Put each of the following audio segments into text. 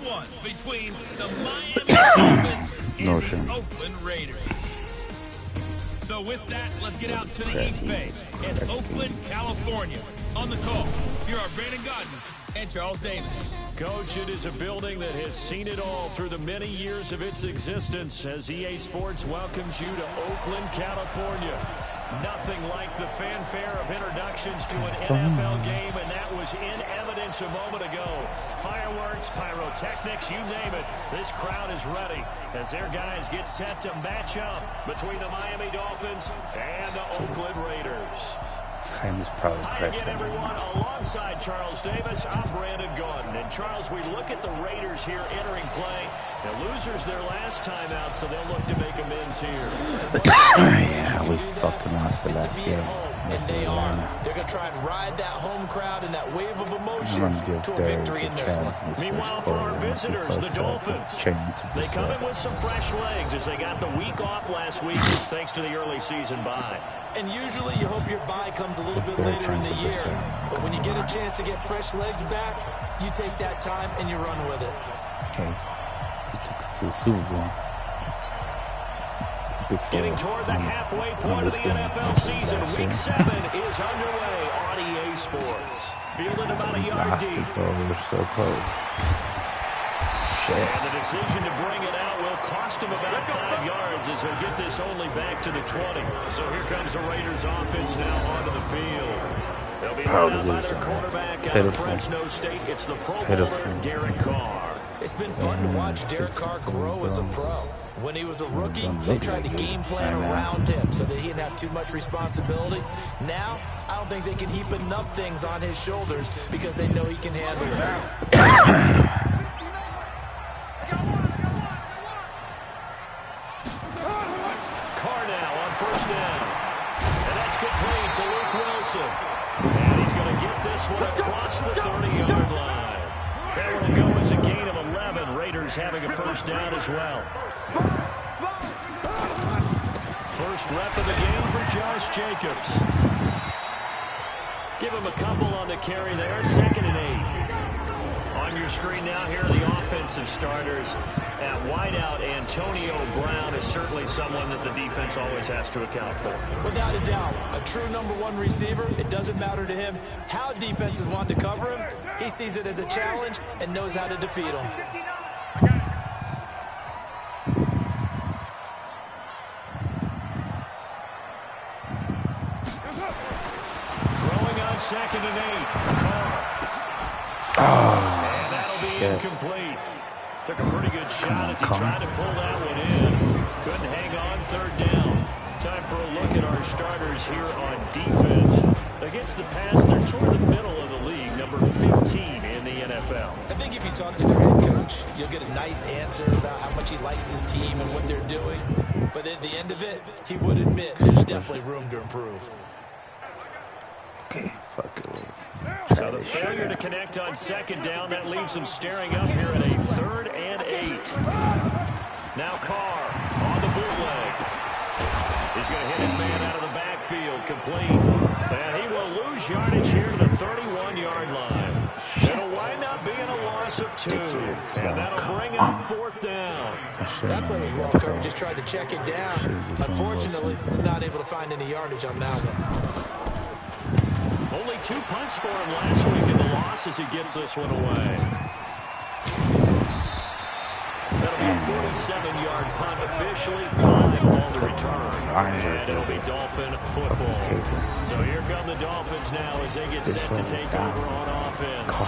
one between the Miami Dolphins and the Oakland Raiders. So with that, let's get out to the East Bay in Oakland, California. On the call, here are Brandon Godden and Charles Davis. Coach, it is a building that has seen it all through the many years of its existence as EA Sports welcomes you to Oakland, California. Nothing like the fanfare of introductions to an NFL game, and that was in evidence a moment ago. Fireworks, pyrotechnics, you name it. This crowd is ready as their guys get set to match up between the Miami Dolphins and the Oakland Raiders. Hi again, everyone. Alongside Charles Davis, I'm Brandon Godden. And Charles, we look at the Raiders here entering play. The losers their last time out, so they'll look to make amends here. Yeah, we fucking lost the last game. And they're going to try and ride that home crowd and that wave of emotion to a victory in this one. Meanwhile, for our visitors, the Dolphins, they come in with some fresh legs as they got the week off last week thanks to the early season bye. And usually you hope your bye comes a little bit later in the year. But when you get a chance to get fresh legs back, you take that time and you run with it. Okay. He took us to a Super Bowl. Getting toward the halfway point of the NFL season, Week 7 is underway on EA Sports. Fielded about a yard deep. We were so close. Shit. And the decision to bring it out will cost him about 5 yards as he'll get this only back to the 20. So here comes the Raiders offense now onto the field. They'll be run out by their quarterback out of Fresno State. It's the Pro Bowler, Derek Carr. It's been fun to watch Derek Carr grow as a pro. When he was a rookie, they tried to game plan around him so that he didn't have too much responsibility. Now, I don't think they can heap enough things on his shoulders because they know he can handle it. First down. And that's complete to Luke Wilson. And he's going to get this one across the 30-yard line. That will go as a gain of 11. Raiders having a first down as well. First rep of the game for Josh Jacobs. Give him a couple on the carry there. 2nd and 8. On your screen now, here are the offensive starters. At wideout, Antonio Brown is certainly someone that the defense always has to account for. Without a doubt, a true #1 receiver. It doesn't matter to him how defenses want to cover him. He sees it as a challenge and knows how to defeat him. Throwing on 2nd and 8. And that'll be incomplete. Took a pretty good shot as he tried to pull that one in. Couldn't hang on 3rd down. Time for a look at our starters here on defense. Against the pass, they're toward the middle of the league, number 15 in the NFL. I think if you talk to their head coach, you'll get a nice answer about how much he likes his team and what they're doing. But at the end of it, he would admit there's definitely room to improve. Okay, fuck it. So the failure to connect on 2nd down, that leaves him staring up here at a 3rd and 8. Now Carr on the bootleg. He's going to hit his man out of the backfield, complete. And he will lose yardage here to the 31-yard line. It'll wind up being a loss of 2. And that'll bring up 4th down. That play was well covered, just tried to check it down. Unfortunately, not able to find any yardage on that one. Only 2 punts for him last week in the loss as he gets this one away. That'll be a 47-yard punt, officially 5 on the return. And it'll be Dolphin football. So here come the Dolphins now as they get set to take over on offense.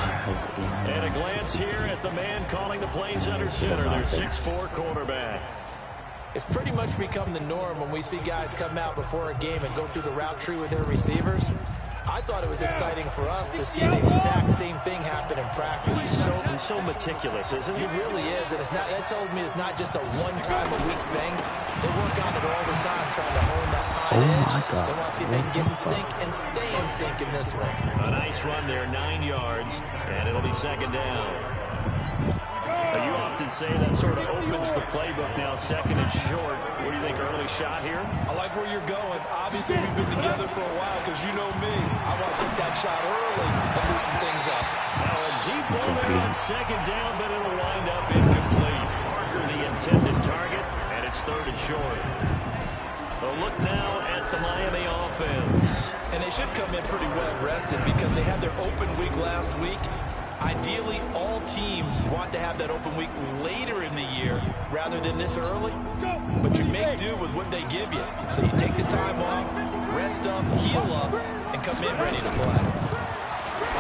And a glance here at the man calling the plays under center, their 6'4" quarterback. It's pretty much become the norm when we see guys come out before a game and go through the route tree with their receivers. I thought it was exciting for us to see the exact same thing happen in practice. He's so meticulous, isn't he? He really is, and it's not. That told me it's not just a one-time-a-week thing. They work on it all the time, trying to hone that fine edge. They want to see if they can get in sync and stay in sync in this one. A nice run there, 9 yards, and it'll be 2nd down. You often say that sort of opens the playbook now, 2nd and short. What do you think, early shot here? I like where you're going. Obviously, we've been together for a while because you know me. I want to take that shot early and loosen things up. Now a deep ball on second down, but it'll wind up incomplete. Parker the intended target, and it's third and short. A look now at the Miami offense. And they should come in pretty well rested because they had their open week last week. Ideally, all teams want to have that open week later in the year rather than this early. But you make do with what they give you. So you take the time off, rest up, heal up, and come in ready to play.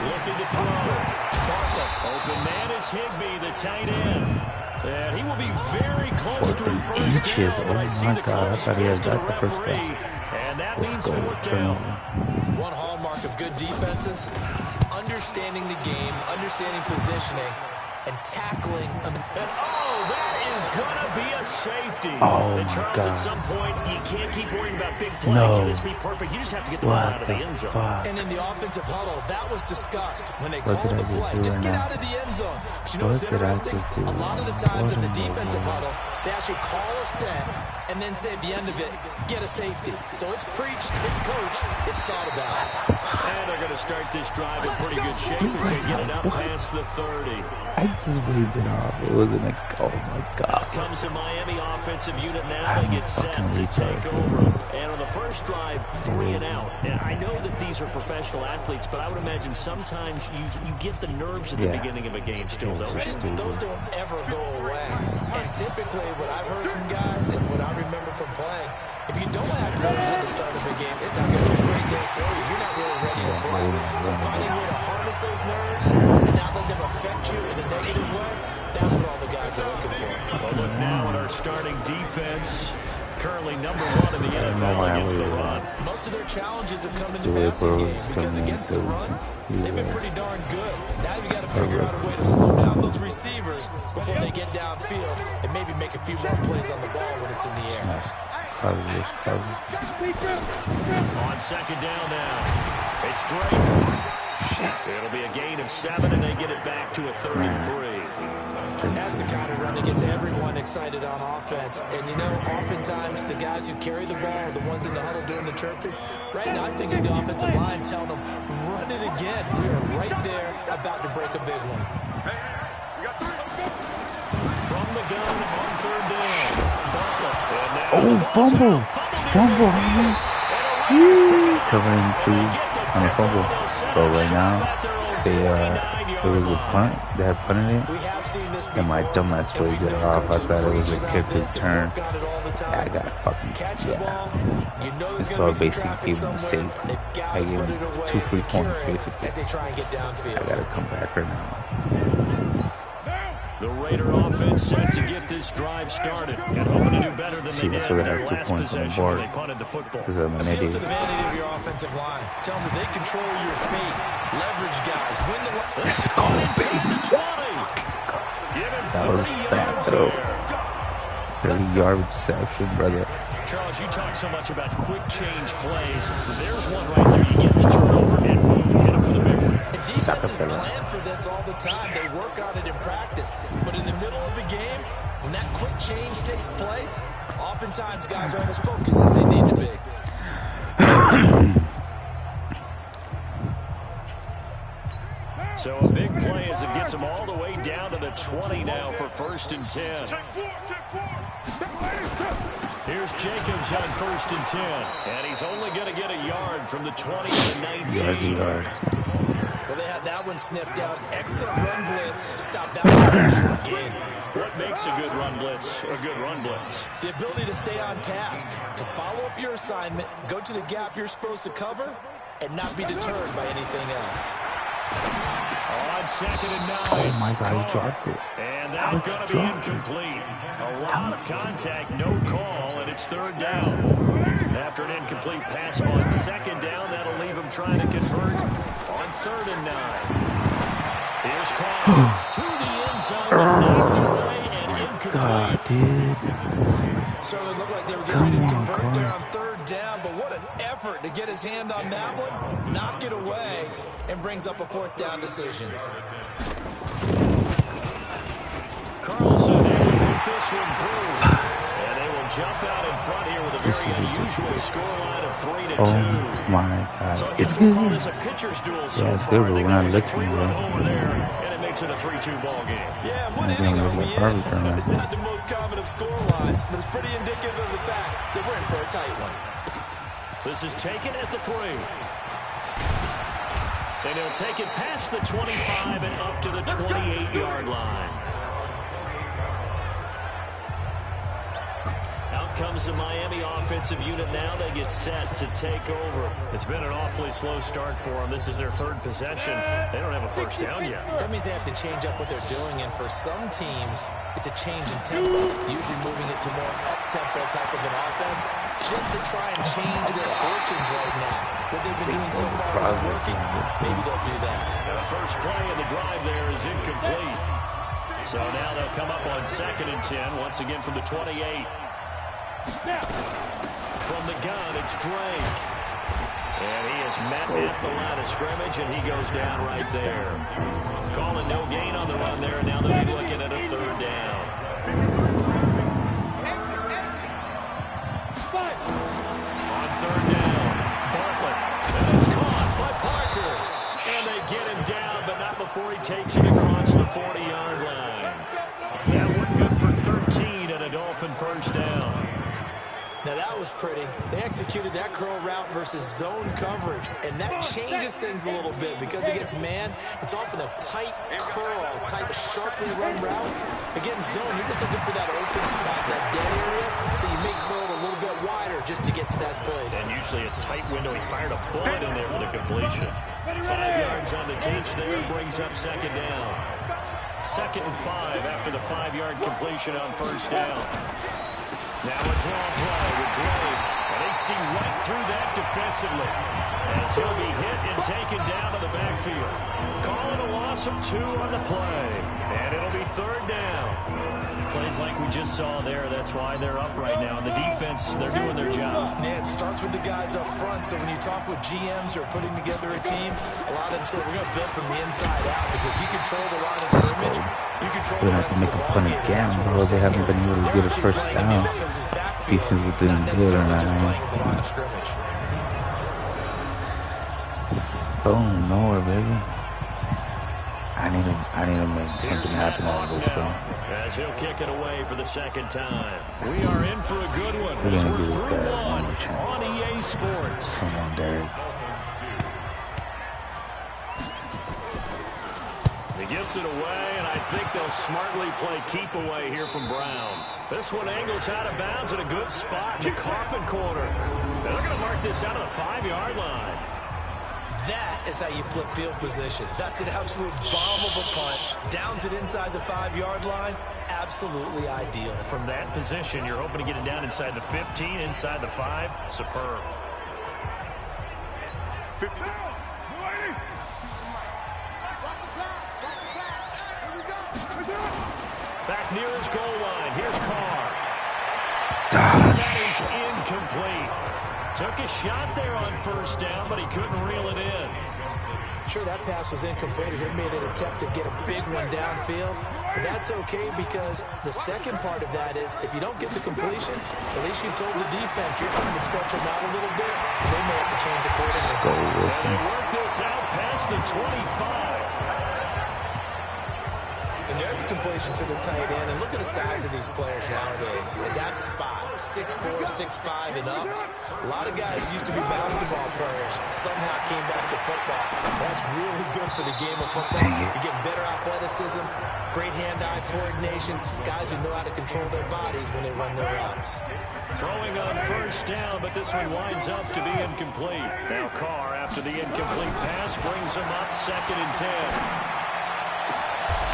Looking to throw. Open man is Higbee, the tight end. And he will be very close to a first down. Oh my God, I thought he had got the first down. And that means fourth down. One hallmark of good defenses is understanding the game, understanding positioning, and tackling. And that is going to be a safety. Oh, and my Charles, God. at some point, you can't keep worrying about big play. No. Can this be perfect? You just have to get the ball out of the end zone. And in the offensive huddle, that was discussed when they What called did I the just play. do Just right get now? out of the end zone. But you know What what's did I interesting? just do? A lot of the times in the What in the defensive world? huddle, they actually call a set and then say at the end of it, get a safety. So it's preach, it's coach, it's thought about. And they're going to start this drive in pretty good shape as they get it up past the 30. I just waved it off. It wasn't like, oh my God. Comes the Miami offensive unit now. I'm They a get set fucking to retard, take dude. over. And on the first drive, 3 and out. And I know that these are professional athletes, but I would imagine sometimes you get the nerves at the beginning of a game still, don't you? Those don't ever go away. And typically what I've heard from guys and what I remember from playing, if you don't have nerves at the start of a game, it's not going to be a great day for you. You're not really ready to play. So finding a way to harness those nerves and not let them affect you in a negative way, that's what all the guys are looking for. Well, look now at our starting defense. Currently number 1 in the NFL against the run. Most of their challenges have come in the passing game because against the run, they've been pretty darn good. Now you got to figure out a way to slow down those receivers before they get downfield and maybe make a few more plays on the ball when it's in the air. On second down now. It's Drake. It'll be a gain of 7, and they get it back to a 33. And that's the kind of run that gets everyone excited on offense. And, you know, oftentimes the guys who carry the ball are the ones in the huddle doing the chirping. Right now, I think it's the offensive line telling them, run it again. We are right there about to break a big one. From the gun on third down. Oh, fumble. Fumble, homie. Covering 3 on a fumble. But right now, it was a punt. They had punted it. And my dumbass waved it off. I thought it was a kick return. I got fucking, And so I basically gave him a safety. I gave him 2 free points, basically. I gotta come back right now. The Raider offense set to get this drive started and hoping to do better than they did that's why in they their have 2 last points on the possession board. when they punted the football. Because I'm an Appeal idiot. to the vanity of your offensive line. Tell them that they control your fate. Leverage guys. Win the Let's go, baby. That was bad, though. 30-yard reception, brother. Charles, you talk so much about quick change plays. There's one right there. You get the turnover and boom, hit him with a big one. And defenses plan for this all the time. They work on it in practice. But in the middle of the game, when that quick change takes place, oftentimes guys aren't as focused as they need to be. So a big play as it gets them all the way down to the 20 now for 1st and 10. Here's Jacobs on 1st and 10. And he's only going to get a yard from the 20 to the 19. Well, they had that one sniffed out. Excellent run blitz. Stop that one. Game. What makes a good run blitz a good run blitz? The ability to stay on task, to follow up your assignment, go to the gap you're supposed to cover, and not be deterred by anything else. On 2nd and 9. Oh my God, he dropped it. And that's going to be incomplete. A lot of contact, no call, and it's 3rd down. After an incomplete pass on 2nd down, that'll leave him trying to convert on 3rd and 9. Here's Clyde to the end zone, knocked away and incomplete. God, dude. Certainly looked like they were getting ready to convert there on 3rd down, but what an effort to get his hand on that one, knock it away, and brings up a 4th down decision. Carlson able to put this one through. And they will jump out in front here with a very This is ridiculous. Oh my God. It's good. Yeah, it's good, but we're not looking good. And it makes it a 3-2 ball game. Yeah, what inning are we in? It's not the most common of score lines, but it's pretty indicative of the fact that we're in for a tight one. This is taken at the 3. And he'll take it past the 25 and up to the 28-yard line. Out comes the Miami offensive unit now. They get set to take over. It's been an awfully slow start for them. This is their 3rd possession. They don't have a first down yet. So that means they have to change up what they're doing, and for some teams, it's a change in tempo, usually moving it to more up-tempo type of an offense, just to try and change their fortunes right now. What they've been doing so far isn't working. Maybe they'll do that. Now the first play of the drive there is incomplete. So now they'll come up on 2nd and 10, once again from the 28. From the gun, it's Drake. And he is met at the line of scrimmage, and he goes down right there. Calling no gain on the run there, and now they'll be looking at a 3rd down. On 3rd down, Bartlett. And it's caught by Parker. And they get him down, but not before he takes it across the 40-yard line. That one good for 13 and a Dolphin first down. Now that was pretty. They executed that curl route versus zone coverage, and that changes things a little bit because against man, it's often a tight curl, tight, sharply run route. Against zone, you're just looking for that open spot, that dead area, so you make curl a little bit wider just to get to that place. And usually a tight window. He fired a bullet in there for the completion. 5 yards on the catch there, brings up 2nd down. 2nd and 5 after the 5-yard completion on first down. Now a draw play with Drake. And they see right through that defensively as he'll be hit and taken down to the backfield. Calling a loss of 2 on the play. And it'll be 3rd down. Plays like we just saw there. That's why they're up right now. The defense, they're doing their job. Yeah, it starts with the guys up front. So when you talk with GMs who are putting together a team, a lot of them say we're going to build from the inside out because you control the line of scrimmage. You control the rest of the ball. We're going to make a punt again, bro. They haven't been able to get a first down. Defense is doing good on that one. Boom, nowhere, baby. I need to make something happen out of this, bro. As he'll kick it away for the 2nd time. We are in for a good one. We're going to give this guy one more chance. on EA Sports. Come on, Derek. He gets it away, and I think they'll smartly play keep away here from Brown. This one angles out of bounds at a good spot in the coffin corner. They're going to mark this out of the 5-yard line. That is how you flip field position. That's an absolute bomb of a punt. Downs it inside the 5-yard line. Absolutely ideal. From that position, you're hoping to get it down inside the 15, inside the 5. Superb. Back near his goal line. Here's Carr. That is incomplete. Took a shot there on first down, but he couldn't reel it in. Sure, that pass was incomplete as they made an attempt to get a big one downfield. But that's okay because the second part of that is if you don't get the completion, at least you told the defense you're trying to stretch them out a little bit. They may have to change accordingly. And they work this out past the 25. And there's a completion to the tight end. And look at the size of these players nowadays. At that spot, 6'4", 6'5", and up. A lot of guys used to be basketball players. Somehow came back to football. That's really good for the game of football. You're getting better athleticism, great hand-eye coordination, guys who know how to control their bodies when they run their routes. Throwing on first down, but this one winds up to be incomplete. Now Carr, after the incomplete pass, brings him up 2nd and 10.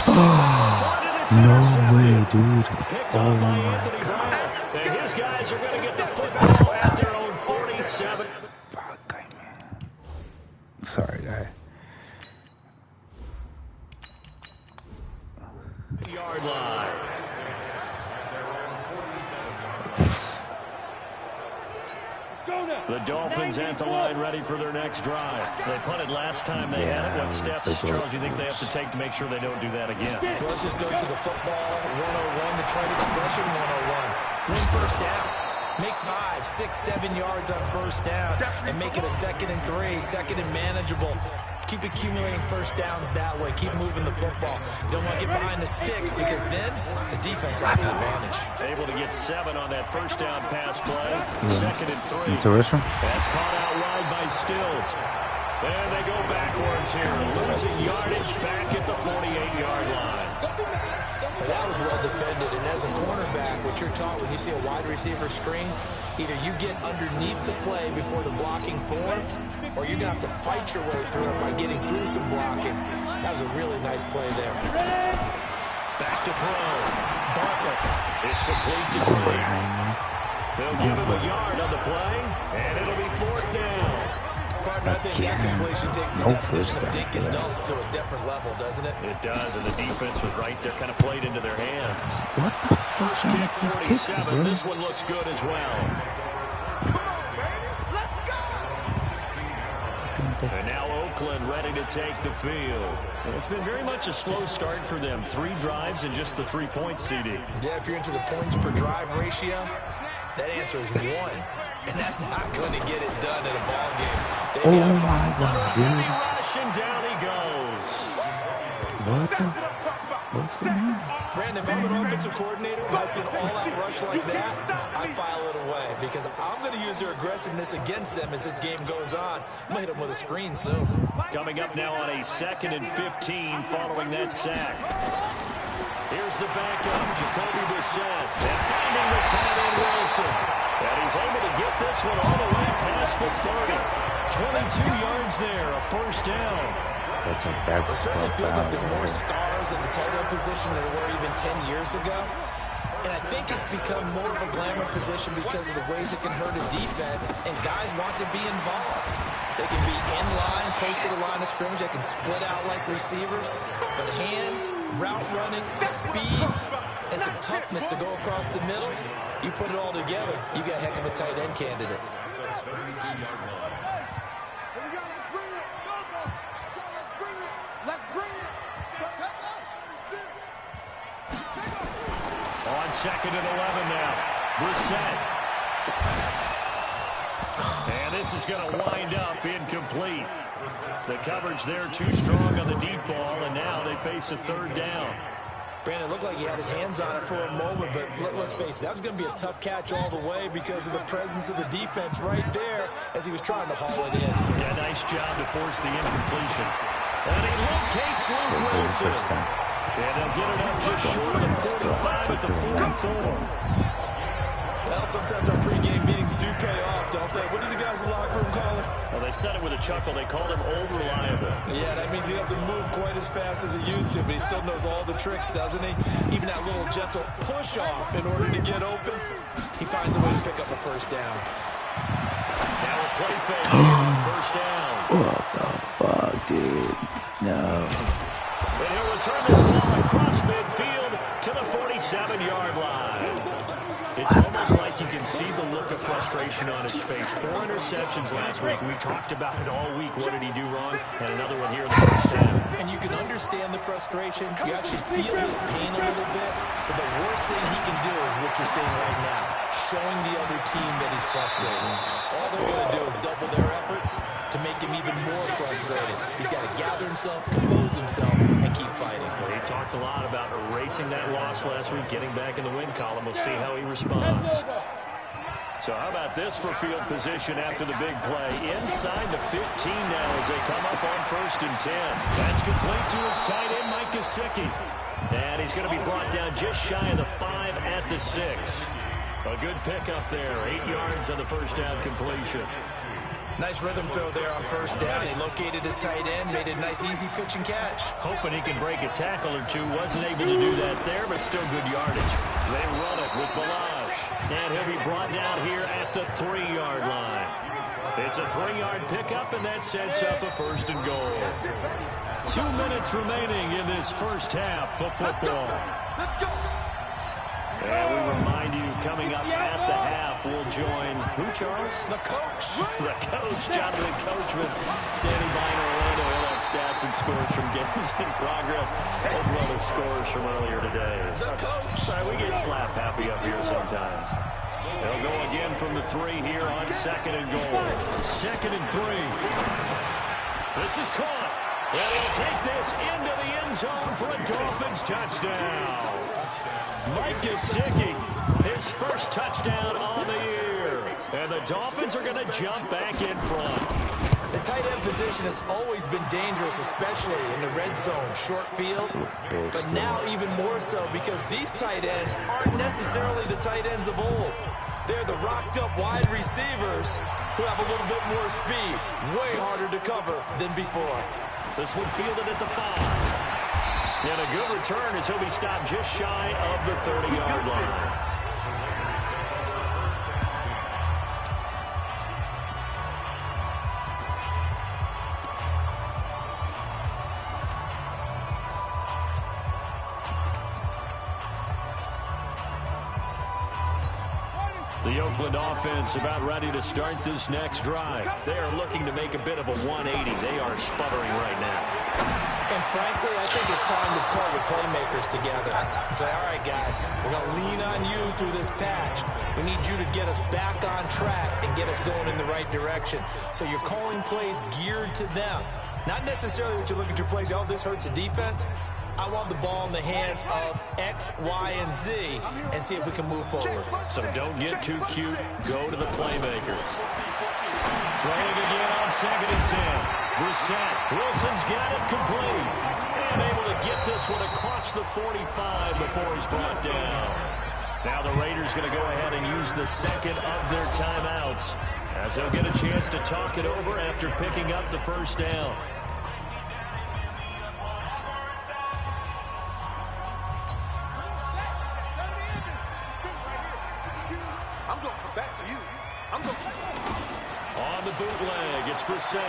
No way, dude. Oh my God. And his guys are going to get the football at their own 47. Fuck, man. Sorry, guy. Yard line. The Dolphins at the line ready for their next drive. They punted last time they had it. What steps, Charles, you think they have to take to make sure they don't do that again? Well, let's just go to the football 101, the trade expression 101. Win first down. Make 5, 6, 7 yards on first down and make it a 2nd and 3, 2nd and manageable. Keep accumulating first downs that way. Keep moving the football. You don't want to get behind the sticks because then the defense has the advantage. Able to get 7 on that first down pass play. 2nd and 3. Interesting. That's caught out wide by Stills. And they go backwards here. Losing yardage back at the 48-yard line. That was well defended, and as a cornerback, what you're taught when you see a wide receiver screen, either you get underneath the play before the blocking forms, or you're going to have to fight your way through it by getting through some blocking. That was a really nice play there. Back to throw. Bartlett. It's complete to Drake. They'll give him a yard on the play, and it'll be 4th down. I think that completion takes the definition of dink and dunk to a different level, doesn't it? It does, and the defense was right there, kind of played into their hands. What the fuck? First kick, 47. This one looks good as well. And now Oakland ready to take the field. It's been very much a slow start for them. 3 drives and just the 3 points, CD. Yeah, if you're into the points per drive ratio, that answer is 1. And that's not going to get it done in a ball game. Oh my God, dude. Rushing down he goes. What the? What's going on? Brandon, if I'm an offensive coordinator and I see an all-out rush like that, I file it away because I'm going to use their aggressiveness against them as this game goes on. I'm going to hit them with a screen soon. Coming up now on a 2nd and 15 following that sack. Here's the backup, Jacoby Brissett. And finding the tight end Wilson. And he's able to get this one all the way past the 30. 22 yards there, a first down. That's a bad It certainly feels like there are more stars at the tight end position than there were even 10 years ago. And I think it's become more of a glamour position because of the ways it can hurt a defense, and guys want to be involved. They can be in line, close to the line of scrimmage. They can split out like receivers. But hands, route running, speed, and some toughness to go across the middle, you put it all together, you got a heck of a tight end candidate. On 2nd and 11 now. Brissett. And this is going to wind up incomplete. The coverage there too strong on the deep ball, and now they face a 3rd down. Brandon, it looked like he had his hands on it for a moment, but let's face it, that was going to be a tough catch all the way because of the presence of the defense right there as he was trying to haul it in. Yeah, nice job to force the incompletion. And he locates Luke Wilson. And they'll get it up just short of the 45 at the 44. Well, sometimes our pregame meetings do pay off, don't they? What do the guys in the locker room call it? Well, they said it with a chuckle. They called him old reliable. Yeah, that means he doesn't move quite as fast as he used to, but he still knows all the tricks, doesn't he? Even that little gentle push-off in order to get open, he finds a way to pick up a first down. Now a play fake here, first down. What the fuck, dude? No. And he'll return this ball across midfield to the 47-yard line. It's almost like you can see the look of frustration on his face. 4 interceptions last week. We talked about it all week. What did he do wrong? And another one here in the first half. And you can understand the frustration. You actually feel his pain a little bit. But the worst thing he can do is what you're seeing right now, showing the other team that he's frustrated. All they're going to do is double their efforts to make him even more frustrated. He's got to gather himself, compose himself, and keep fighting. Well, he talked a lot about erasing that loss last week, getting back in the win column. We'll see how he responds. So how about this for field position after the big play? Inside the 15 now as they come up on 1st and 10. That's complete to his tight end, Mike Gesicki. And he's going to be brought down just shy of the 5 at the 6. A good pickup there. 8 yards on the first down completion. Nice rhythm throw there on first down. He located his tight end, made a nice easy pitch and catch. Hoping he can break a tackle or two. Wasn't able to do that there, but still good yardage. They run it with Balazs. And he'll be brought down here at the 3-yard line. It's a 3-yard pickup, and that sets up a 1st and goal. 2 minutes remaining in this first half of football. Let's go. And we remind you, coming up at the half, we'll join who, Charles? The coach. The coach, Jonathan Coachman, standing by in Orlando. He'll have stats and scores from games in progress, as well as scores from earlier today. The coach. Sorry, we get slap happy up here sometimes. They'll go again from the 3 here on 2nd and goal. 2nd and 3. This is caught. And he'll take this into the end zone for a Dolphins touchdown. Mike Gesicki, his first touchdown on the year. And the Dolphins are going to jump back in front. The tight end position has always been dangerous, especially in the red zone, short field. But now even more so because these tight ends aren't necessarily the tight ends of old. They're the rocked-up wide receivers who have a little bit more speed. Way harder to cover than before. This one fielded at the 5. And a good return as he'll be stopped just shy of the 30-yard line. The Oakland offense about ready to start this next drive. They are looking to make a bit of a 180. They are sputtering right now. And frankly, I think it's time to call the playmakers together and say, all right, guys, we're going to lean on you through this patch. We need you to get us back on track and get us going in the right direction. So you're calling plays geared to them. Not necessarily that you look at your plays, oh, this hurts the defense. I want the ball in the hands of X, Y, and Z and see if we can move forward. So don't get too cute. Go to the playmakers. Throwing again on 2nd and 10. Brissett. Wilson's got it complete. And able to get this one across the 45 before he's brought down. Now the Raiders going to go ahead and use the second of their timeouts as they'll get a chance to talk it over after picking up the first down. On the bootleg, it's Brissett.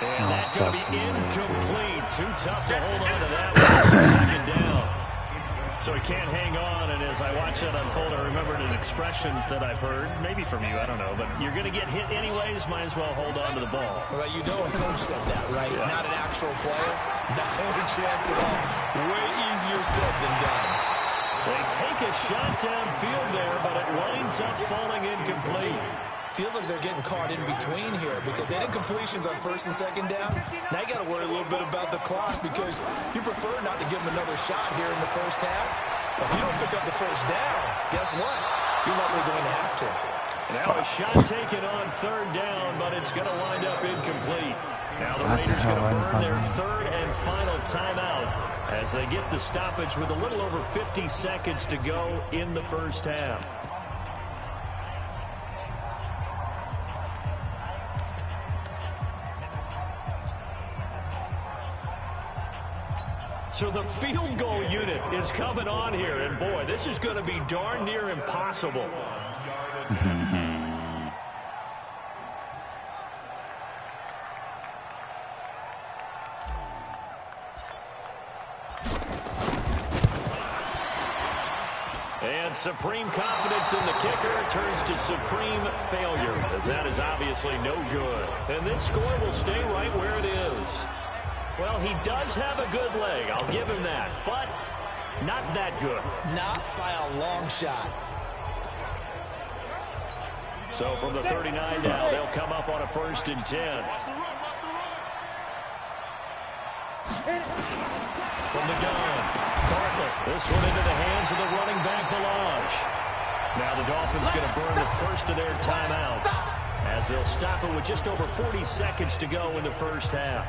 And that's going to be incomplete. Too tough to hold on to that one. 2nd down. So he can't hang on, and as I watch that unfold, I remembered an expression that I've heard, maybe from you, I don't know, but you're going to get hit anyways, might as well hold on to the ball. Well, you know a coach said that, right? Yeah. Not an actual player. Not any chance at all. Way easier said than done. They take a shot downfield there, but it winds up falling incomplete. Feels like they're getting caught in between here because they did completions on 1st and 2nd down. Now you got to worry a little bit about the clock because you prefer not to give them another shot here in the first half. If you don't pick up the first down, guess what? You're likely going to have to. Now a shot taken on 3rd down, but it's going to wind up incomplete. Now the Raiders going to burn their 3rd and final timeout as they get the stoppage with a little over 50 seconds to go in the first half. So the field goal unit is coming on here, and boy, this is going to be darn near impossible. And supreme confidence in the kicker turns to supreme failure, as that is obviously no good. And this score will stay right where it is. Well, he does have a good leg, I'll give him that, but not that good. Not by a long shot. So from the 39 now, they'll come up on a 1st and 10. From the gun, Bartlett. This one into the hands of the running back, Balazs. Now the Dolphins going to burn the first of their timeouts as they'll stop it with just over 40 seconds to go in the first half.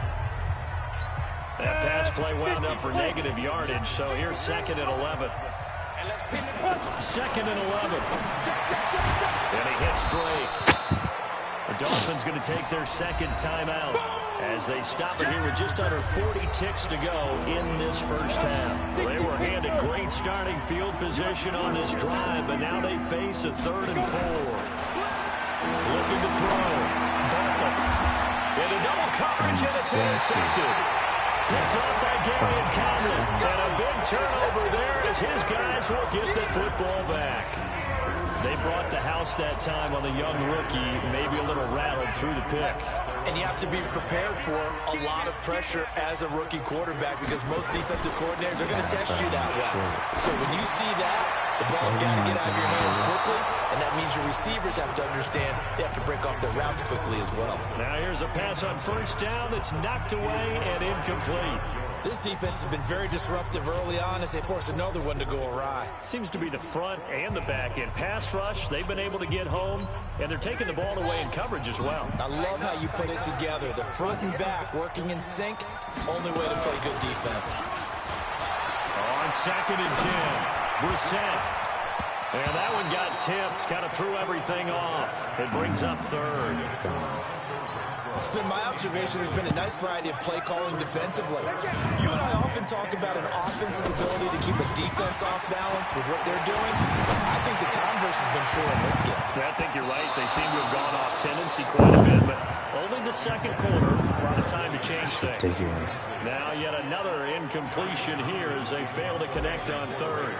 That pass play wound up for negative yardage, so here's 2nd and 11. 2nd and 11. And he hits Drake. The Dolphins going to take their 2nd timeout as they stop it here with just under 40 ticks to go in this first half. They were handed great starting field position on this drive, but now they face a 3rd and 4. Looking to throw. Bartlett. Into double coverage, and it's intercepted. Picked off by Gary and Conley. And a big turnover there as his guys will get the football back. They brought the house that time on the young rookie, maybe a little rattled through the pick. And you have to be prepared for a lot of pressure as a rookie quarterback because most defensive coordinators are going to test you that way. So when you see that, the ball's got to get out of your hands quickly, and that means your receivers have to understand they have to break off their routes quickly as well. Now here's a pass on first down that's knocked away and incomplete. This defense has been very disruptive early on as they force another one to go awry. Seems to be the front and the back end. Pass rush, they've been able to get home, and they're taking the ball away in coverage as well. I love how you put it together. The front and back working in sync, only way to play good defense. On 2nd and 10, Brissett. And that one got tipped, kind of threw everything off. It brings up 3rd. It's been my observation there's been a nice variety of play calling defensively. You and I often talk about an offense's ability to keep a defense off balance with what they're doing. I think the converse has been true in this game. I think you're right. They seem to have gone off tendency quite a bit, but only the second quarter. A lot of time to change things. Now yet another incompletion here as they fail to connect on 3rd.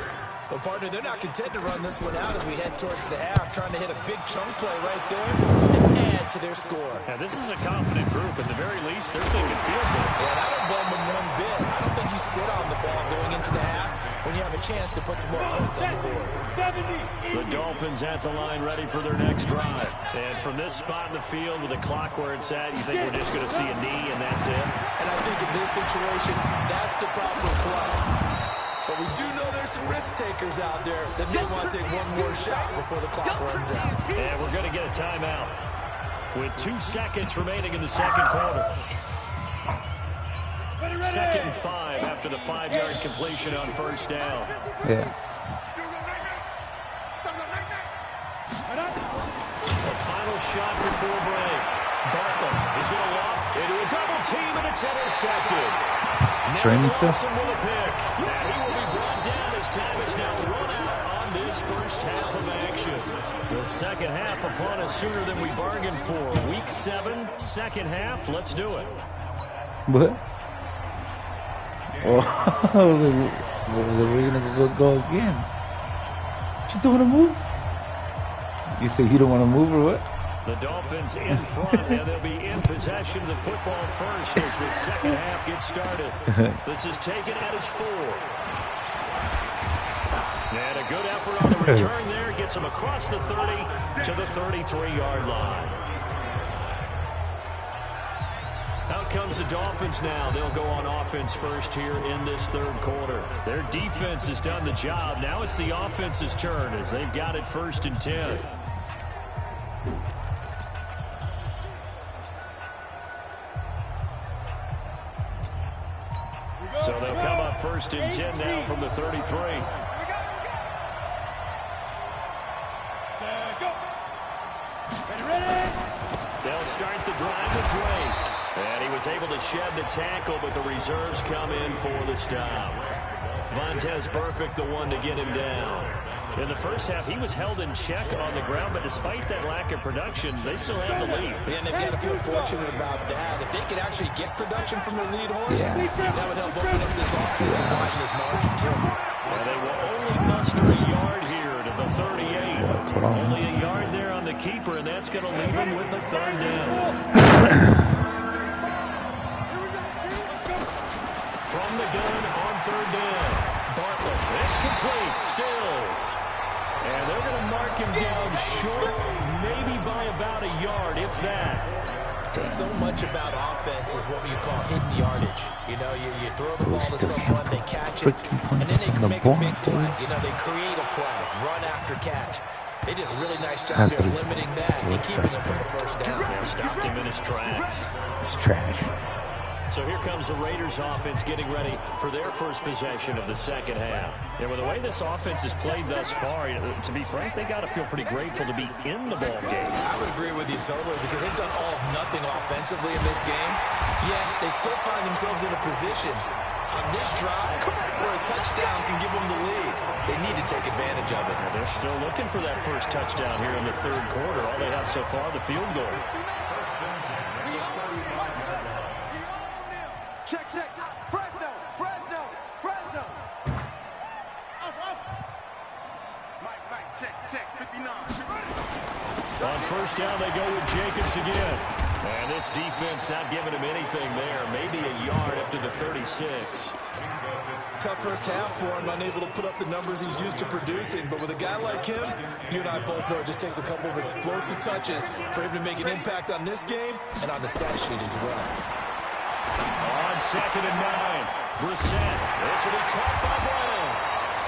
Well, partner, they're not content to run this one out as we head towards the half, trying to hit a big chunk play right there and add to their score. Now, this is a confident group. At the very least, they're thinking field goal. Yeah, and I don't blame them one bit. I don't think you sit on the ball going into the half when you have a chance to put some more points on the board. The Dolphins at the line ready for their next drive. And from this spot in the field with the clock where it's at, you think we're just going to see a knee and that's it? And I think in this situation, that's the proper play. But we do know there's some risk takers out there that may want to take one more shot before the clock runs out. And we're going to get a timeout with 2 seconds remaining in the second quarter. 2nd and 5 after the 5-yard completion on first down. Yeah. A final shot before break. Barkley is going to walk into a double team, and it's intercepted. It's raining still. With a pick. He will be brought down as time is now run out on this first half of action. The second half upon us sooner than we bargained for. Week 7, second half. Let's do it. What? Oh, we're gonna go again. You don't want to move? You say you don't want to move or what? The Dolphins in front, and they'll be in possession of the football first as the second half gets started. This is taken at his 4. And a good effort on the return there. Gets him across the 30 to the 33-yard line. Out comes the Dolphins now. They'll go on offense first here in this third quarter. Their defense has done the job. Now it's the offense's turn as they've got it 1st and 10. So they'll come up 1st and 10 now from the 33. They'll start the drive with Drake. And he was able to shed the tackle, but the reserves come in for the stop. Vontez Burfict, the one to get him down. In the first half, he was held in check on the ground, but despite that lack of production, they still have the lead. And they've got to feel fortunate about that. If they could actually get production from their lead horse, that would help open up this offense and widen this margin, too. And they will only muster a yard here to the 38. Only a yard there on the keeper, and that's going to leave him with a 3rd down. From the gun on 3rd down. Bartlett, it's complete, Stills. And they're going to mark him down short, maybe by about a yard, if that. So much about offense is what you call hidden yardage. You know, you throw the ball to someone, they catch it, and then they can make a big play. You know, they create a play, run after catch. They did a really nice job there limiting that and keeping him from the 1st down. They stopped him in his tracks. It's trash. So here comes the Raiders offense getting ready for their first possession of the second half. And with the way this offense has played thus far, to be frank, they got to feel pretty grateful to be in the ball game. I would agree with you totally because they've done all of nothing offensively in this game. Yet they still find themselves in a position on this drive where a touchdown can give them the lead. They need to take advantage of it. And they're still looking for that first touchdown here in the third quarter. All they have so far, the field goal. Check. Fresno. Mike, check. 59. On first down, they go with Jacobs again. And this defense not giving him anything there. Maybe a yard up to the 36. Tough first half for him, unable to put up the numbers he's used to producing. But with a guy like him, you and I both know it just takes a couple of explosive touches for him to make an impact on this game and on the stat sheet as well. On 2nd and 9, Brissett. This will be caught by Brown.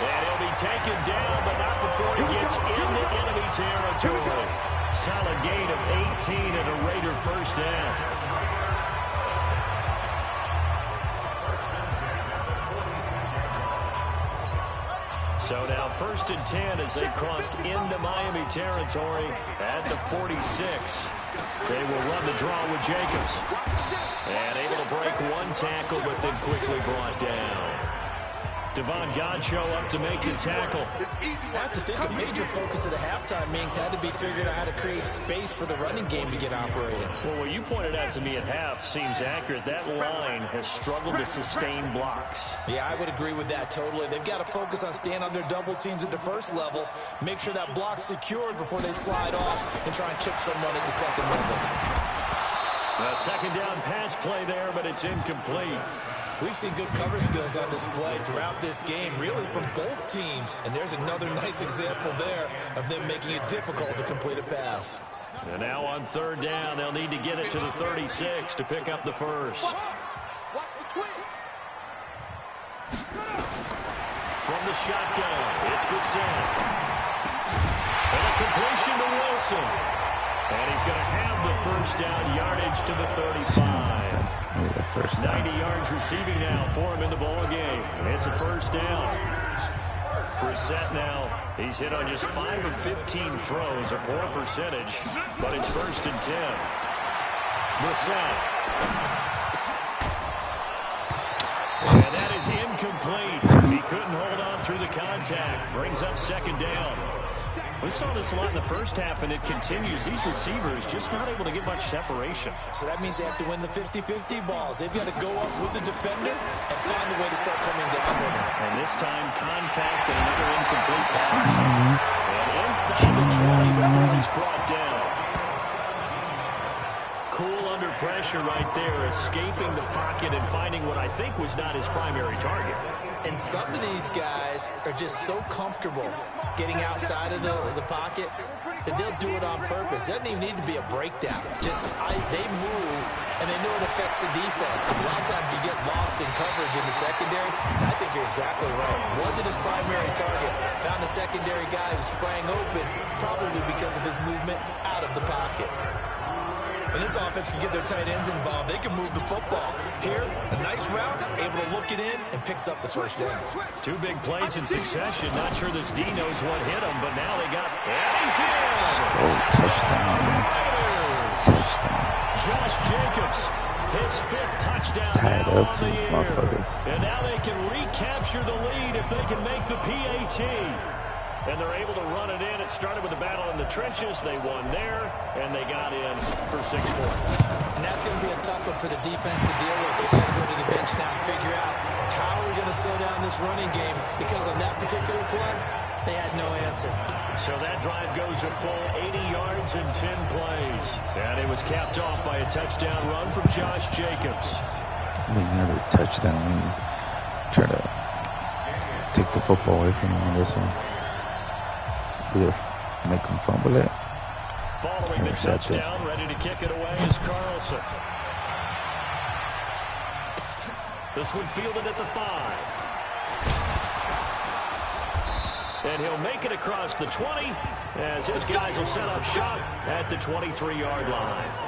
And he'll be taken down, but not before he gets into enemy territory. Solid gain of 18 and a Raider first down. So now 1st and 10 as they crossed into Miami territory at the 46. They will run the draw with Jacobs. And able to break one tackle, but then quickly brought down. Devon Godchaux up to make the tackle. I have to think a major focus of the halftime meetings had to be figuring out how to create space for the running game to get operating. Well, what you pointed out to me at half seems accurate. That line has struggled to sustain blocks. Yeah, I would agree with that totally. They've got to focus on staying on their double teams at the first level, make sure that block's secured before they slide off and try and chip someone at the second level. A 2nd down pass play there, but it's incomplete. We've seen good cover skills on display throughout this game, really from both teams. And there's another nice example there of them making it difficult to complete a pass. And now on 3rd down, they'll need to get it to the 36 to pick up the first. From the shotgun, it's Brissett. And a completion to Wilson. And he's going to have the first down, yardage to the 35. 90 yards receiving now for him in the ball game. It's a first down. Brissett now, he's hit on just 5 of 15 throws, a poor percentage, but it's 1st and 10. Brissett. And that is incomplete. He couldn't hold on through the contact. Brings up 2nd down. We saw this a lot in the first half, and it continues. These receivers just not able to get much separation. So that means they have to win the 50-50 balls. They've got to go up with the defender and find a way to start coming down with him. And this time, contact and another incomplete pass. And inside the 20 before he's brought down. Cool under pressure right there, escaping the pocket and finding what I think was not his primary target. And some of these guys are just so comfortable getting outside of the pocket that they'll do it on purpose. It doesn't even need to be a breakdown. Just they move, and they know it affects the defense. Because a lot of times you get lost in coverage in the secondary. And I think you're exactly right. Wasn't his primary target. Found a secondary guy who sprang open, probably because of his movement out of the pocket. And this offense can get their tight ends involved. They can move the football. Here, a nice route, able to look it in, and picks up the first down. 2 big plays in succession. Not sure this D knows what hit him, but now they got... And he's in! Touchdown. Josh Jacobs, his 5th touchdown Tied now up on to the these year. motherfuckers. And now they can recapture the lead if they can make the PAT. And they're able to run it in. It started with a battle in the trenches. They won there, and they got in for 6 points. And that's going to be a tough one for the defense to deal with. They're going to go to the bench now and figure out how are we going to slow down this running game, because on that particular play, they had no answer. So that drive goes a full 80 yards and 10 plays. And it was capped off by a touchdown run from Josh Jacobs. Another touchdown. Try to take the football away from him on this one. Either make him fumble it. Following the touchdown, ready to kick it away is Carlson. This one fielded at the 5. And he'll make it across the 20 as his guys will set up shop at the 23-yard line.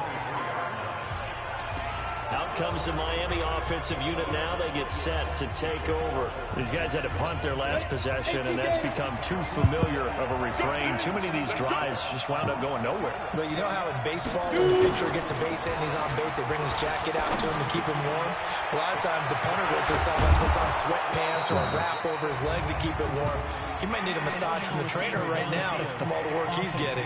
Out comes the Miami offensive unit now. They get set to take over. These guys had to punt their last possession, and that's become too familiar of a refrain. Too many of these drives just wound up going nowhere. But you know how in baseball, when the pitcher gets a base hit and he's on base, they bring his jacket out to him to keep him warm? A lot of times the punter goes to someone, puts on sweatpants or a wrap over his leg to keep it warm. He might need a massage from the trainer right now from all the work he's getting.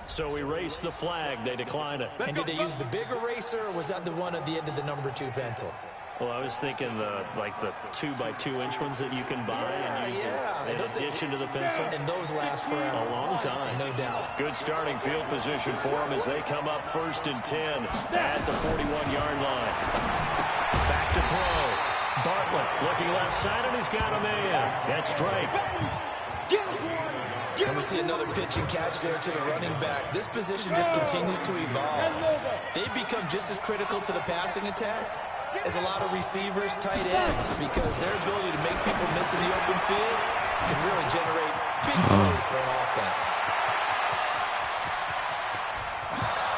So we race the flag. They decline it. And did they use the big eraser, or was that the one at the end of the number 2 pencil? Well, I was thinking the 2x2-inch ones that you can buy and use in addition to the pencil. And those last forever. A long time. No doubt. Good starting field position for them as they come up 1st and 10 at the 41-yard line. Back to throw. Bartlett looking left side, and he's got a man. That's Drake. And we see another pitch and catch there to the running back. This position just continues to evolve. They've become just as critical to the passing attack as a lot of receivers, tight ends, because their ability to make people miss in the open field can really generate big plays for an offense.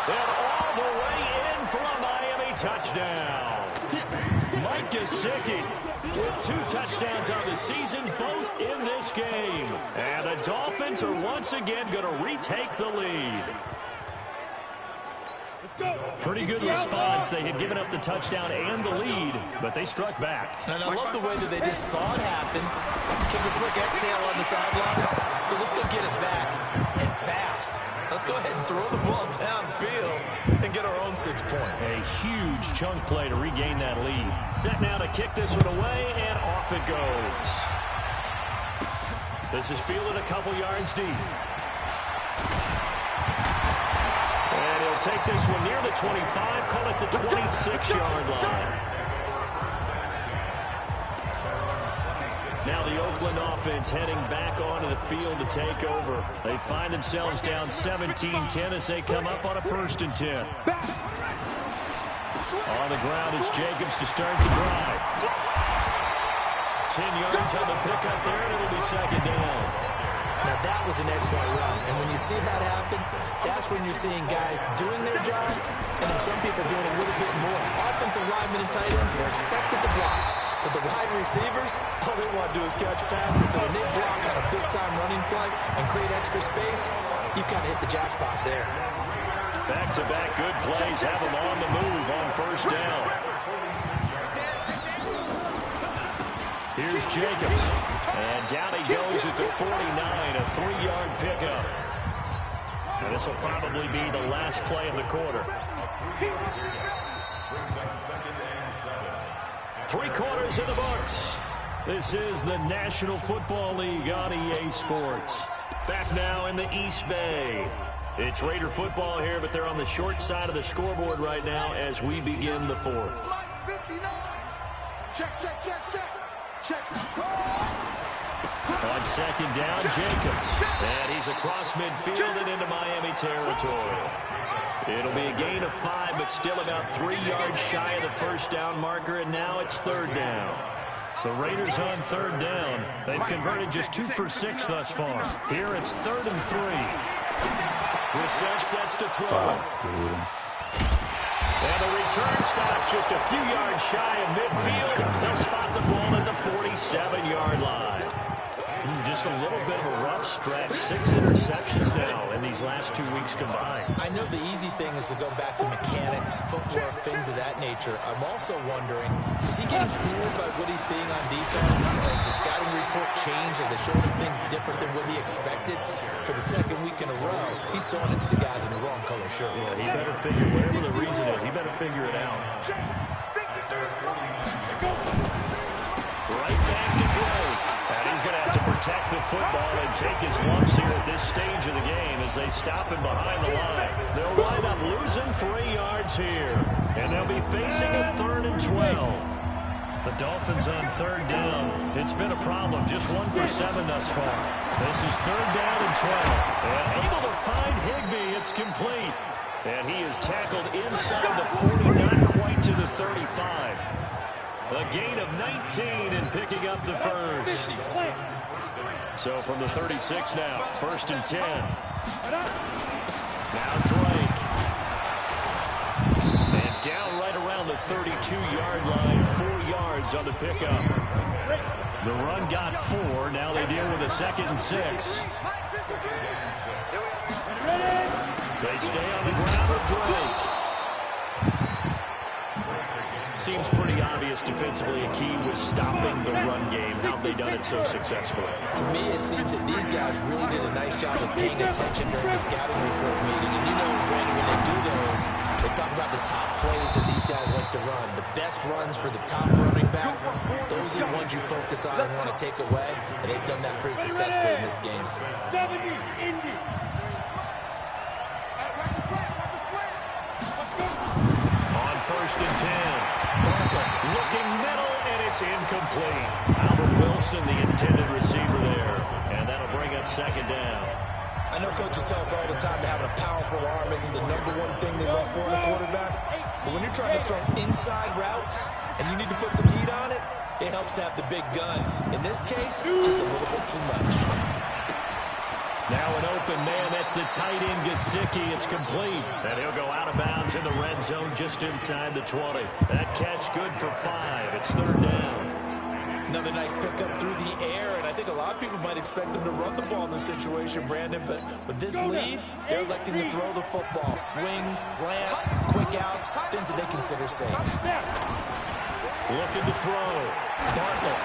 And all the way in for a Miami touchdown. Mike Gesicki with 2 touchdowns on the season, both in this game. And the Dolphins are once again going to retake the lead. Pretty good response. They had given up the touchdown and the lead, but they struck back. And I love the way that they just saw it happen, took a quick exhale on the sideline. So let's go get it back, and fast. Let's go ahead and throw the ball downfield and get our own 6 points. A huge chunk play to regain that lead. Set now to kick this one away, and off it goes. This is fielded a couple yards deep. And he'll take this one near the 25, call it the 26-yard line. Now the Oakland offense heading back onto the field to take over. They find themselves down 17-10 as they come up on a 1st and 10. On the ground, it's Jacobs to start the drive. 10 yards on the pickup there, and it'll be 2nd down. Now, that was an excellent run. And when you see that happen, that's when you're seeing guys doing their job and then some people doing a little bit more. Offensive linemen and tight ends, they're expected to block. But the wide receivers, all they want to do is catch passes. So when they block on a big-time running play and create extra space, you've kind of hit the jackpot there. Back-to-back good plays have them on the move on 1st down. Here's Jacobs. And down he goes at the 49, a 3-yard pickup. And this will probably be the last play of the quarter. 3 quarters in the books. This is the National Football League on EA Sports. Back now in the East Bay. It's Raider football here, but they're on the short side of the scoreboard right now as we begin the 4th. Check, check, check, check. Check. On 2nd down, Jacobs. And he's across midfield and into Miami territory. It'll be a gain of 5, but still about 3 yards shy of the 1st down marker, and now it's 3rd down. The Raiders on 3rd down. They've converted just 2 for 6 thus far. Here it's 3rd and 3. Brissett sets to throw. And the return stops just a few yards shy of midfield. They'll spot the ball at the 47-yard line. Just a little bit of a rough stretch. 6 interceptions now in these last 2 weeks combined. I know the easy thing is to go back to mechanics, footwork, things of that nature. I'm also wondering, is he getting fooled by what he's seeing on defense? Has the scouting report changed? Are they showing him things different than what he expected? For the 2nd week in a row, he's throwing it to the guys in the wrong color shirts. Yeah, he better figure, whatever the reason is, he better figure it out. Right back to Drake. And he's going to have to protect the football and take his lumps here at this stage of the game as they stop him behind the line. They'll wind up losing 3 yards here. And they'll be facing a 3rd and 12. The Dolphins on 3rd down. It's been a problem. Just 1 for 7 thus far. This is 3rd down and 12. And able to find Higbee. It's complete. And he is tackled inside the 40, not quite to the 35. A gain of 19 and picking up the 1st. So from the 36 now, 1st and 10. Now Drake. And down right around the 32-yard line, 4 yards on the pickup. The run got 4. Now they deal with a 2nd and 6. They stay on the ground with Drake. seems pretty obvious defensively. A key was stopping the run game. How have they done it so successfully? To me, it seems that these guys really did a nice job of paying attention during the scouting report meeting. And you know, Brandon, when they do those, they talk about the top plays that these guys like to run. The best runs for the top running back, those are the ones you focus on and want to take away. And they've done that pretty successfully in this game. 70 Indy. On 1st and 10. Barkley looking middle, and it's incomplete. Albert Wilson, the intended receiver there. And that'll bring up 2nd down. I know coaches tell us all the time that having a powerful arm isn't the #1 thing they look for in a quarterback. But when you're trying to throw inside routes and you need to put some heat on it, it helps to have the big gun. In this case, just a little bit too much. Now an open man. That's the tight end, Gesicki. It's complete. And he'll go out of bounds in the red zone just inside the 20. That catch good for 5. It's 3rd down. Another nice pickup through the air, and I think a lot of people might expect them to run the ball in this situation, Brandon, but with this lead, they're electing to throw the football. Swings, slants, quick outs, things that they consider safe. Looking to throw. Barkley.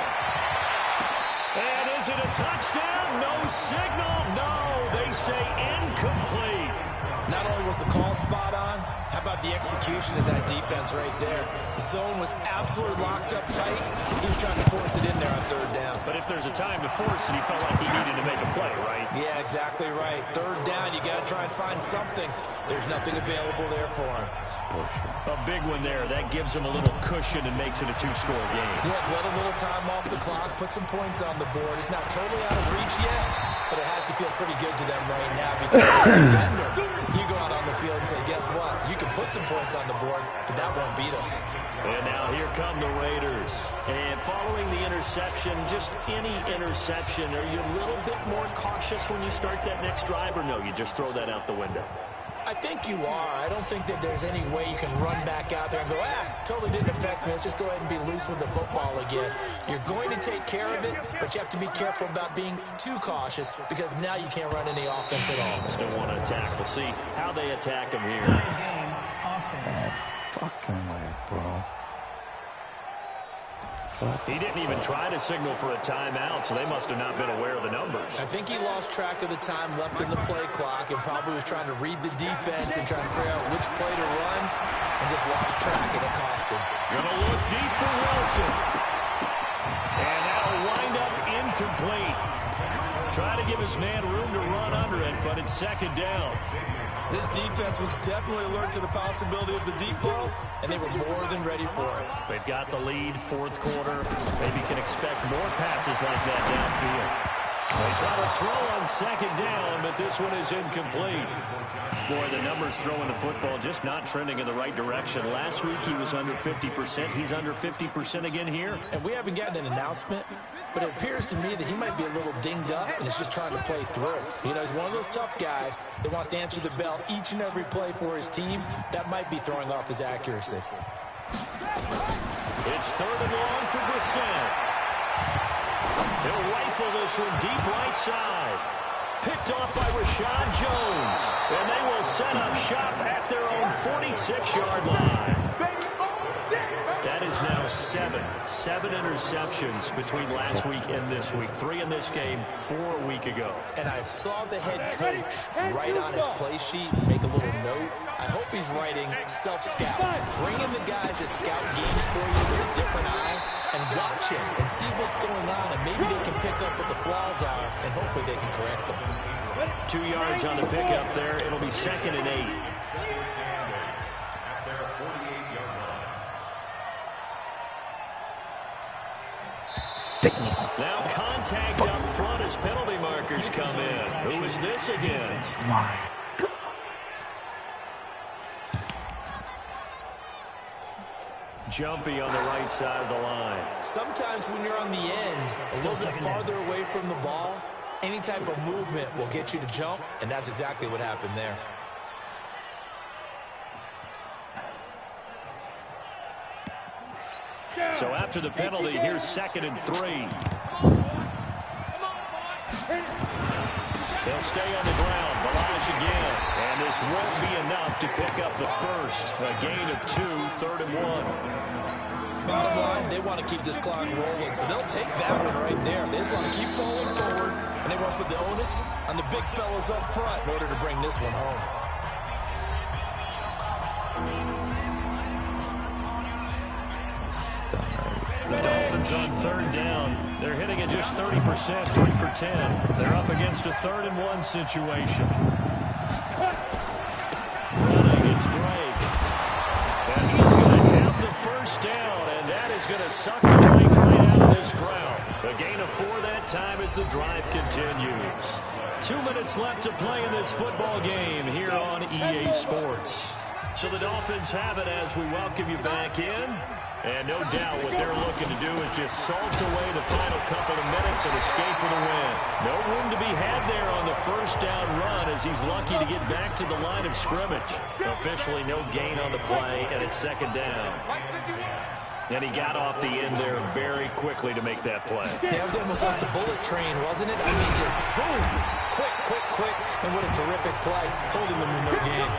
And is it a touchdown? No signal. No, they say incomplete. Not only was the call spot on, how about the execution of that defense right there? The zone was absolutely locked up tight. He was trying to force it in there on 3rd down. But if there's a time to force it, he felt like he needed to make a play, right? Yeah, exactly right. 3rd down, you got to try and find something. There's nothing available there for him. A big one there. That gives him a little cushion and makes it a 2-score game. Yeah, let a little time off the clock, put some points on the board. It's not totally out of reach yet, but it has to feel pretty good to them right now because as a defender, you go out on the field and say, guess what? You can put some points on the board, but that won't beat us. And now here come the Raiders. And following the interception, just any interception, are you a little bit more cautious when you start that next drive, or no, you just throw that out the window? I think you are. I don't think that there's any way you can run back out there and go, totally didn't affect me. Let's just go ahead and be loose with the football again. You're going to take care of it, but you have to be careful about being too cautious because now you can't run any offense at all. Still want to attack. We'll see how they attack him here. Game offense. Fucking way, bro. He didn't even try to signal for a timeout, so they must have not been aware of the numbers. I think he lost track of the time left in the play clock and probably was trying to read the defense and trying to figure out which play to run and just lost track, and it cost him. Gonna look deep for Wilson. And that'll wind up incomplete. Try to give his man room to run under it, but it's 2nd down. This defense was definitely alert to the possibility of the deep ball, and they were more than ready for it. They've got the lead, 4th quarter. Maybe can expect more passes like that downfield. They try to throw on 2nd down, but this one is incomplete. Boy, the numbers throwing the football just not trending in the right direction. Last week he was under 50%. He's under 50% again here. And we haven't gotten an announcement, but it appears to me that he might be a little dinged up and is just trying to play through. You know, he's one of those tough guys that wants to answer the bell each and every play for his team. That might be throwing off his accuracy. It's 3rd and long for Brissett. He'll rifle this one deep right side. Picked off by Rashad Jones. And they will set up shop at their own 46-yard line. That is now 7 interceptions between last week and this week. 3 in this game, 4 a week ago. And I saw the head coach write on his play sheet, make a little note. I hope he's writing self-scout. Bring in the guys that scout games for you with a different eye and watch him and see what's going on, and maybe they can pick up what the flaws are, and hopefully they can correct them. 2 yards on the pickup there. It'll be 2nd and 8. Now contact up front as penalty markers come in. Who is this against? My God. Jumpy on the right side of the line. Sometimes when you're on the end, a little bit farther away from the ball, any type of movement will get you to jump, and that's exactly what happened there. So after the penalty, here's 2nd and 3. They'll stay on the ground. push again. And this won't be enough to pick up the first. A gain of 2, 3rd and 1. Bottom line, they want to keep this clock rolling, so they'll take that one right there. They just want to keep falling forward, and they want to put the onus on the big fellas up front in order to bring this one home. The Dolphins on 3rd down. They're hitting at just 30%, 3 for 10. They're up against a 3rd and 1 situation. Running, it's Drake. And he's going to have the first down, and that is going to suck the life right out of this crowd. A gain of 4 that time as the drive continues. 2 minutes left to play in this football game here on EA Sports. So the Dolphins have it as we welcome you back in. And no doubt what they're looking to do is just salt away the final couple of minutes and escape with a win. No room to be had there on the first down run as he's lucky to get back to the line of scrimmage. Officially no gain on the play, and it's 2nd down. And he got off the end there very quickly to make that play. Yeah, it was almost like the bullet train, wasn't it? I mean, just zoom. Quick. And what a terrific play, holding them in no gain.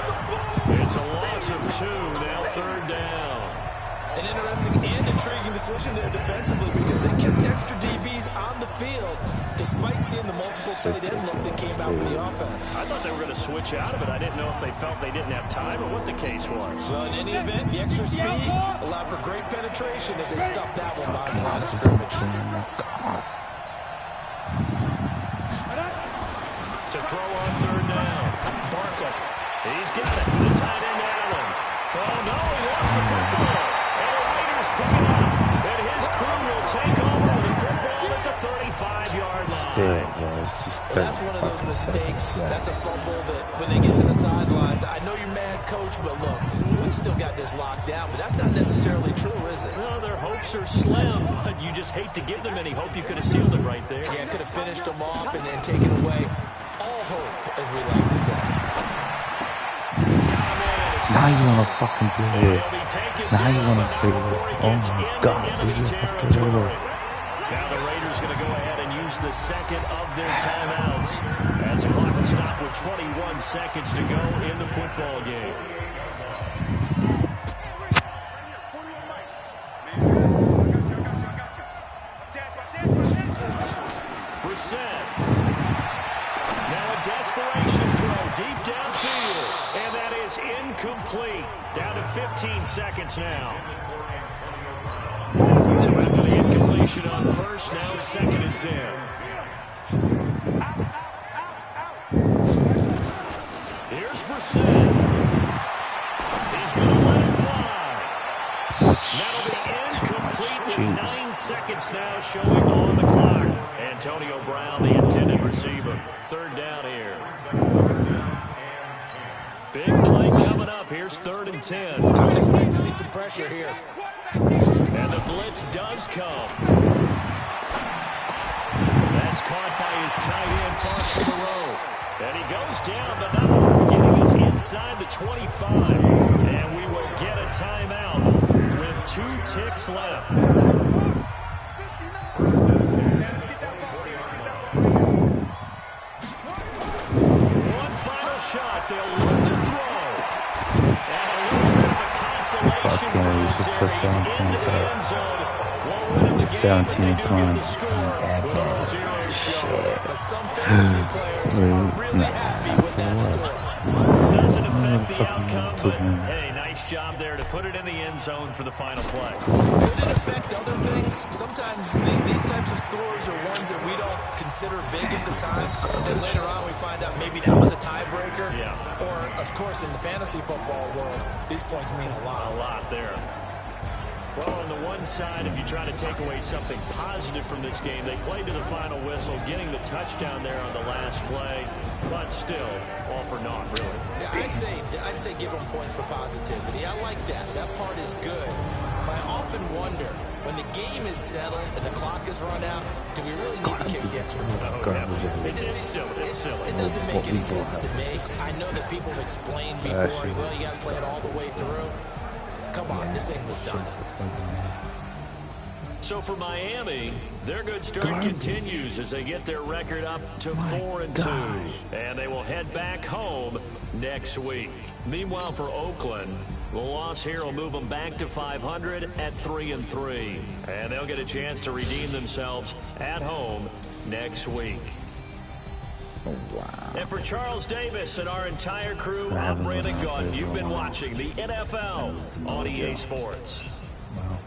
It's a loss of 2, now 3rd down. An interesting and intriguing decision there defensively because they kept extra DBs on the field despite seeing the multiple tight end look that came out for the offense. I thought they were going to switch out of it. I didn't know if they felt they didn't have time or what the case was. Well, in any event, the extra speed allowed for great penetration as they stuffed that one by the line of scrimmage. To throw on 3rd down. Barkley. He's got it. The tight end Allen. Oh, no, he lost the football. Pick it up, and his crew will take over the football at the 35-yard line. That's one of those mistakes. That's a fumble that when they get to the sidelines, I know you're mad, Coach, but look, we've still got this locked down, but that's not necessarily true, is it? No, their hopes are slim, but you just hate to give them any hope. You could have sealed it right there. Yeah, could have finished them off and then taken away all hope, as we like to say. Now you want to fucking do it. Now you want to play it. Oh my God, dude. Fucking do it. Now the Raiders going to go ahead and use the second of their timeouts as the clock will stop with 21 seconds to go in the football game. Brissett. Now a desperation throw deep downfield. And that is incomplete. Down to 15 seconds now. So after the incompletion on first, now 2nd and 10. Here's Brissett. He's going to let it fly. That'll be incomplete with 9 seconds now showing on the clock. Antonio Brown, the intended receiver. 3rd down here. Big play coming up. Here's 3rd and 10. I would expect to see some pressure here. And the blitz does come. That's caught by his tight end, Foster Moreau. And he goes down, but not before getting us inside the 25. And we will get a timeout with 2 ticks left. One final shot. They'll look to throw. And a little bit of a consolation for the series into the end zone. Won't win him the game, but they do get the score with all 0 show. But some fantasy players are really happy with that score. Doesn't affect the outcome, but hey, nice job there to put it in the end zone for the final play. Could it affect other things? Sometimes these types of scores are ones that we don't consider big at the time, and later on we find out maybe that was a tiebreaker. Yeah. Or, of course, in the fantasy football world, these points mean a lot. A lot there. Well, on the one side, if you try to take away something positive from this game, they played to the final whistle, getting the touchdown there on the last play, but still, all for naught, really. Yeah, I'd say give them points for positivity. I like that. That part is good. But I often wonder, when the game is settled and the clock is run out, do we really need to kick the extra point? It's silly. It doesn't make any sense to me. I know that people have explained before, well, you got to play it all the way through. Come on, this thing was done. So for Miami, their good start continues as they get their record up to 4-2. And they will head back home next week. Meanwhile, for Oakland, the loss here will move them back to 500 at 3-3. And they'll get a chance to redeem themselves at home next week. Oh, wow. And for Charles Davis and our entire crew, I'm Brandon Gaudin. You've been watching the NFL on EA Sports. Wow.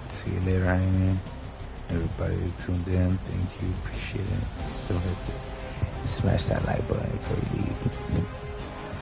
See you later, Iron Man. Everybody who tuned in, thank you, appreciate it. Don't forget to smash that like button before you leave.